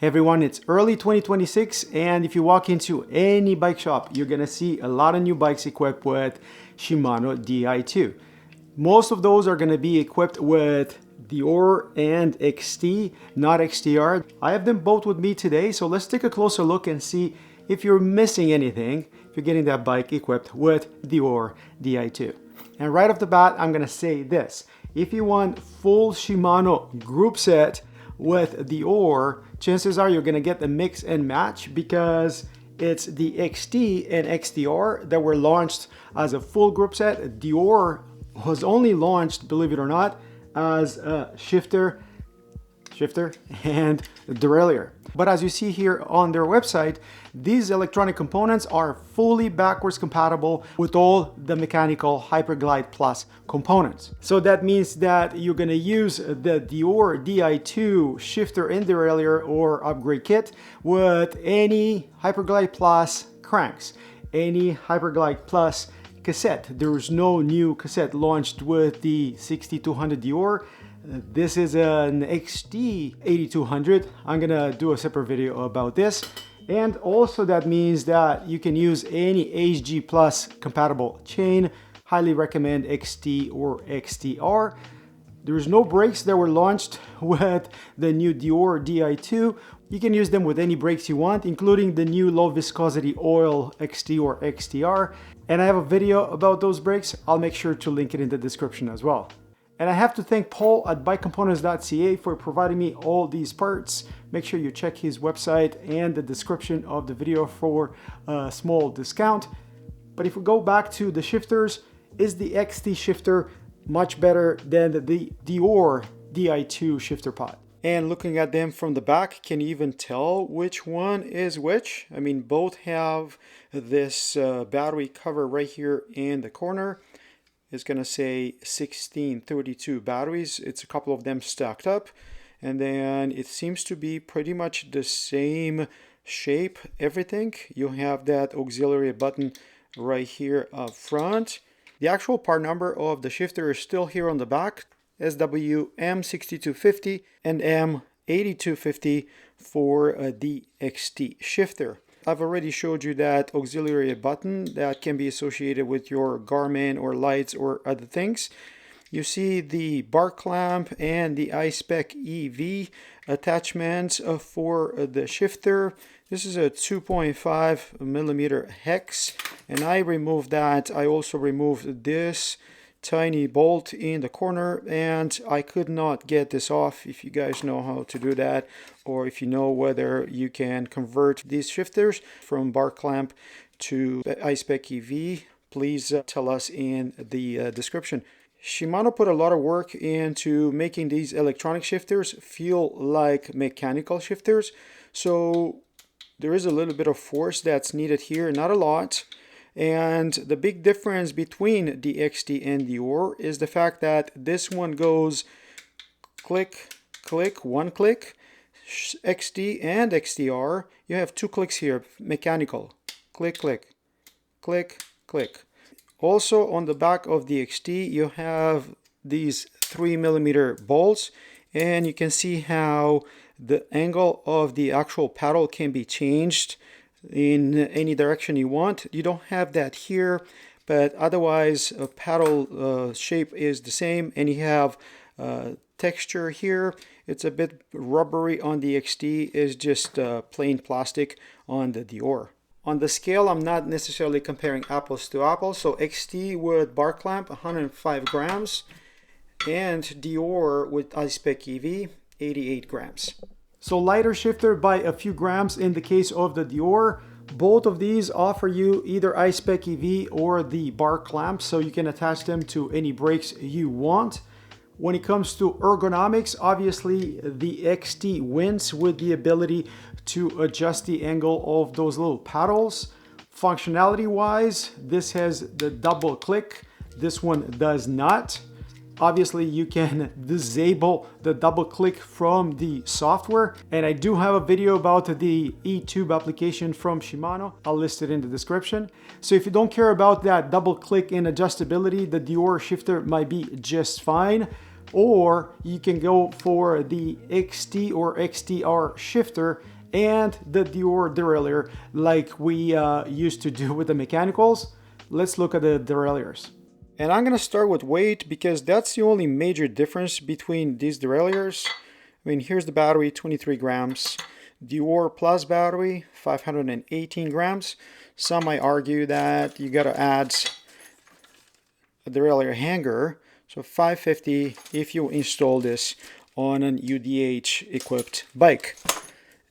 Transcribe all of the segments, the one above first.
Hey everyone, it's early 2026, and if you walk into any bike shop, you're gonna see a lot of new bikes equipped with Shimano Di2. Most of those are gonna be equipped with Deore and XT, not XTR. I have them both with me today, so let's take a closer look and see if you're missing anything, if you're getting that bike equipped with Deore Di2. And right off the bat, I'm gonna say this. If you want full Shimano group set with Deore, chances are you're gonna get the mix and match because it's the XT and XTR that were launched as a full group set. Deore was only launched, believe it or not, as a shifter and derailleur. But as you see here on their website, these electronic components are fully backwards compatible with all the mechanical Hyperglide Plus components. So that means that you're gonna use the Deore Di2 shifter and derailleur or upgrade kit with any Hyperglide Plus cranks, any Hyperglide Plus cassette. There is no new cassette launched with the 6200 Deore. This is an XT 8200. I'm gonna do a separate video about this. And also that means that you can use any HG Plus compatible chain. Highly recommend XT or XTR. There's no brakes that were launched with the new Deore Di2. You can use them with any brakes you want, including the new low viscosity oil XT or XTR. And I have a video about those brakes. I'll make sure to link it in the description as well. And I have to thank Paul at bikecomponents.ca for providing me all these parts. Make sure you check his website and the description of the video for a small discount. But if we go back to the shifters, is the XT shifter much better than the Deore Di2 shifter pod? And looking at them from the back, can you even tell which one is which? I mean, both have this battery cover right here in the corner. It's gonna say 1632 batteries. It's a couple of them stacked up, and then it seems to be pretty much the same shape, everything. You have that auxiliary button right here up front. The actual part number of the shifter is still here on the back, SW M6250 and M8250 for the XT shifter. I've already showed you that auxiliary button that can be associated with your Garmin or lights or other things. You see the bar clamp and the iSpec EV attachments for the shifter. This is a 2.5 millimeter hex, and I removed that. I also removed this tiny bolt in the corner, and I could not get this off. If you guys know how to do that, or if you know whether you can convert these shifters from bar clamp to iSpec EV, please tell us in the description. Shimano put a lot of work into making these electronic shifters feel like mechanical shifters, so there is a little bit of force that's needed here, not a lot. And the big difference between the XT and Deore is the fact that this one goes click, click, one click. XT and XTR, you have two clicks here, mechanical. Click, click, click, click. Also on the back of the XT, you have these 3 millimeter bolts, and you can see how the angle of the actual paddle can be changed in any direction you want. You don't have that here, but otherwise a paddle shape is the same, and you have texture here. It's a bit rubbery on the XT, is just plain plastic on the Deore. On the scale, I'm not necessarily comparing apples to apples, so XT with bar clamp 105 grams and Deore with iSpec EV 88 grams. So lighter shifter by a few grams in the case of the Deore. Both of these offer you either iSpec EV or the bar clamp, so you can attach them to any brakes you want. When it comes to ergonomics, obviously the XT wins with the ability to adjust the angle of those little paddles. Functionality wise, this has the double click. This one does not. Obviously, you can disable the double click from the software, and I do have a video about the eTube application from Shimano. I'll list it in the description. So if you don't care about that double click and adjustability, the Deore shifter might be just fine. or you can go for the XT or XTR shifter and the Deore derailleur like we used to do with the mechanicals. Let's look at the derailleurs. And I'm gonna start with weight because that's the only major difference between these derailleurs. I mean, here's the battery, 23 grams. Deore Plus battery, 518 grams. Some might argue that you gotta add a derailleur hanger, so 550 if you install this on an UDH equipped bike.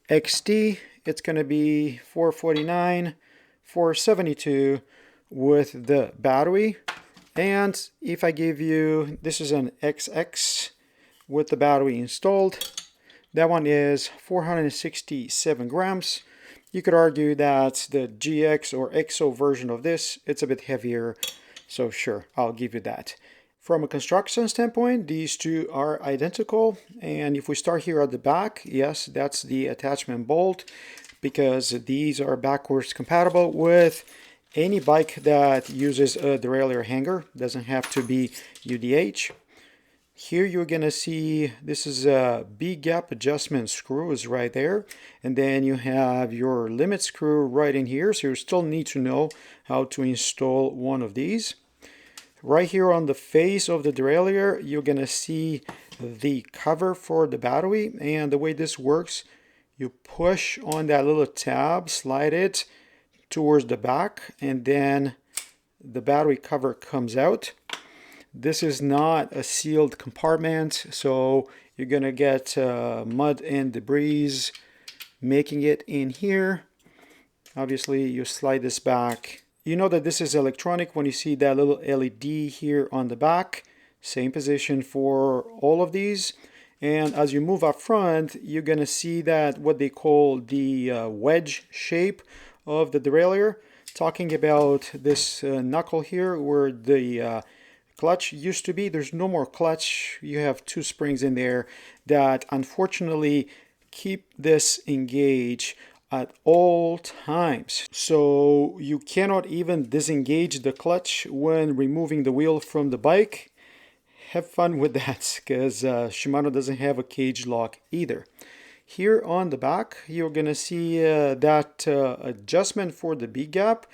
XT, it's gonna be 449, 472 with the battery. And if I give you, this is an XX with the battery installed, that one is 467 grams. You could argue that the GX or XO version of this, it's a bit heavier, so sure, I'll give you that. From a construction standpoint, these two are identical, and if we start here at the back, yes, that's the attachment bolt, because these are backwards compatible with any bike that uses a derailleur hanger. Doesn't have to be UDH. Here you're gonna see this is a B-gap adjustment screws right there, and then you have your limit screw right in here, so you still need to know how to install one of these. Right here on the face of the derailleur, you're gonna see the cover for the battery, and the way this works, you push on that little tab, slide it towards the back, and then the battery cover comes out. This is not a sealed compartment, so you're gonna get mud and debris making it in here. Obviously, you slide this back. You know that this is electronic when you see that little LED here on the back. Same position for all of these. And as you move up front, you're gonna see that what they call the wedge shape of the derailleur. Talking about this knuckle here where the clutch used to be. There's no more clutch. You have two springs in there that unfortunately keep this engaged at all times. So you cannot even disengage the clutch when removing the wheel from the bike. Have fun with that, because Shimano doesn't have a cage lock either. Here on the back, you're gonna see that adjustment for the B-gap.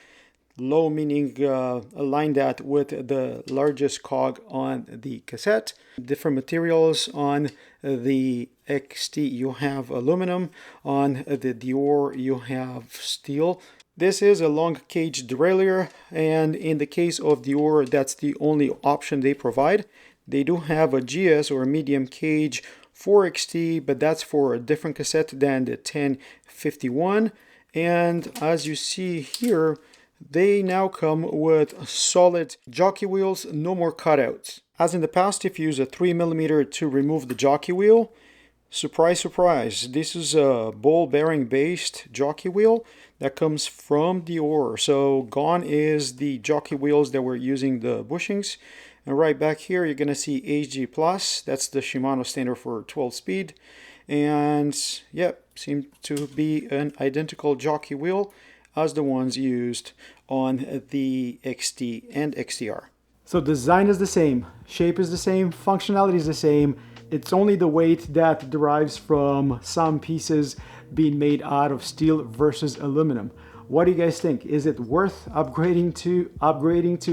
Low meaning align that with the largest cog on the cassette. Different materials on the XT, you have aluminum. On the Deore, you have steel. This is a long cage derailleur, and in the case of Deore, that's the only option they provide. They do have a GS or a medium cage for XT, but that's for a different cassette than the 1051. And as you see here, they now come with solid jockey wheels, no more cutouts. As in the past, if you use a 3mm to remove the jockey wheel, surprise, surprise, this is a ball bearing based jockey wheel that comes from Deore. So gone is the jockey wheels that were using the bushings. And right back here, you're gonna see HG Plus. That's the Shimano standard for 12 speed. And yep, seem to be an identical jockey wheel as the ones used on the XT and XTR. So design is the same, shape is the same, functionality is the same. It's only the weight that derives from some pieces being made out of steel versus aluminum. What do you guys think? Is it worth upgrading to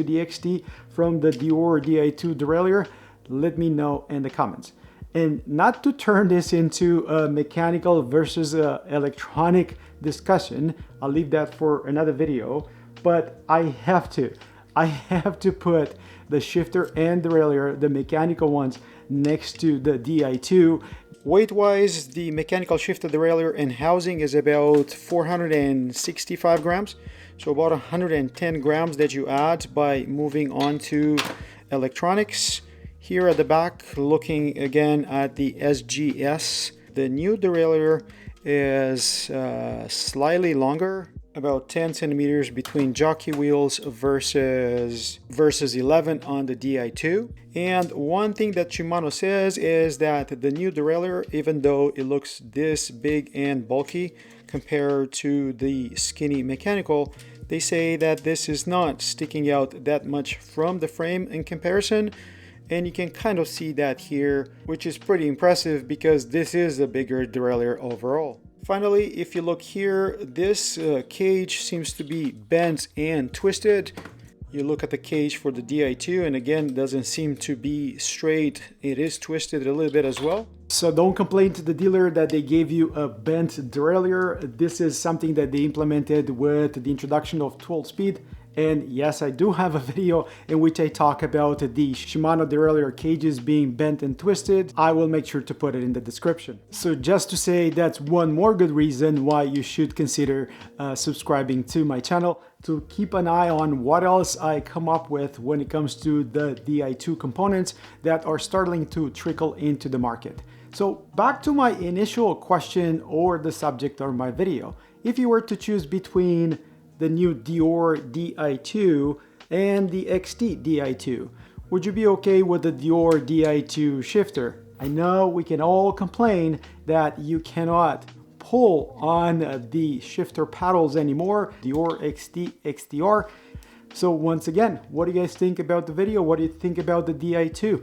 the XT from the Deore Di2 derailleur? Let me know in the comments. And not to turn this into a mechanical versus electronic discussion, I'll leave that for another video, but I have to put the shifter and derailleur, the mechanical ones, next to the Di2. Weight-wise, the mechanical shifter derailleur and housing is about 465 grams, so about 110 grams that you add by moving on to electronics. Here at the back, looking again at the SGS, the new derailleur is slightly longer, about 10 centimeters between jockey wheels versus 11 on the Di2. And one thing that Shimano says is that the new derailleur, even though it looks this big and bulky compared to the skinny mechanical, they say that this is not sticking out that much from the frame in comparison. And you can kind of see that here, which is pretty impressive because this is a bigger derailleur overall. Finally, if you look here, this cage seems to be bent and twisted. You look at the cage for the Di2 and again, it doesn't seem to be straight. It is twisted a little bit as well. So don't complain to the dealer that they gave you a bent derailleur. This is something that they implemented with the introduction of 12 speed. And yes, I do have a video in which I talk about the Shimano derailleur cages being bent and twisted. I will make sure to put it in the description. So just to say, that's one more good reason why you should consider subscribing to my channel, to keep an eye on what else I come up with when it comes to the Di2 components that are starting to trickle into the market. So back to my initial question or the subject of my video. If you were to choose between the new Deore Di2 and the XT Di2, would you be okay with the Deore Di2 shifter? I know we can all complain that you cannot pull on the shifter paddles anymore, Deore XT, XTR. So once again, what do you guys think about the video? What do you think about the Di2?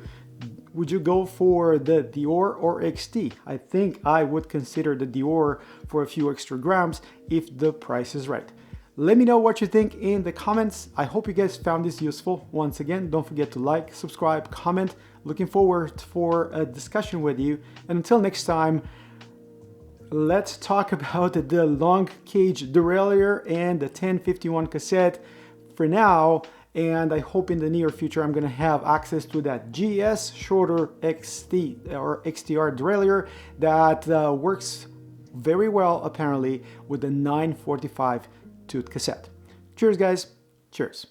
Would you go for the Deore or XT? I think I would consider the Deore for a few extra grams if the price is right. Let me know what you think in the comments. I hope you guys found this useful. Once again, don't forget to like, subscribe, comment. Looking forward for a discussion with you. And until next time, let's talk about the long cage derailleur and the 1051 cassette for now. And I hope in the near future I'm gonna have access to that GS shorter XT or XTR derailleur that works very well apparently with the 945 tooth cassette. Cheers guys, cheers.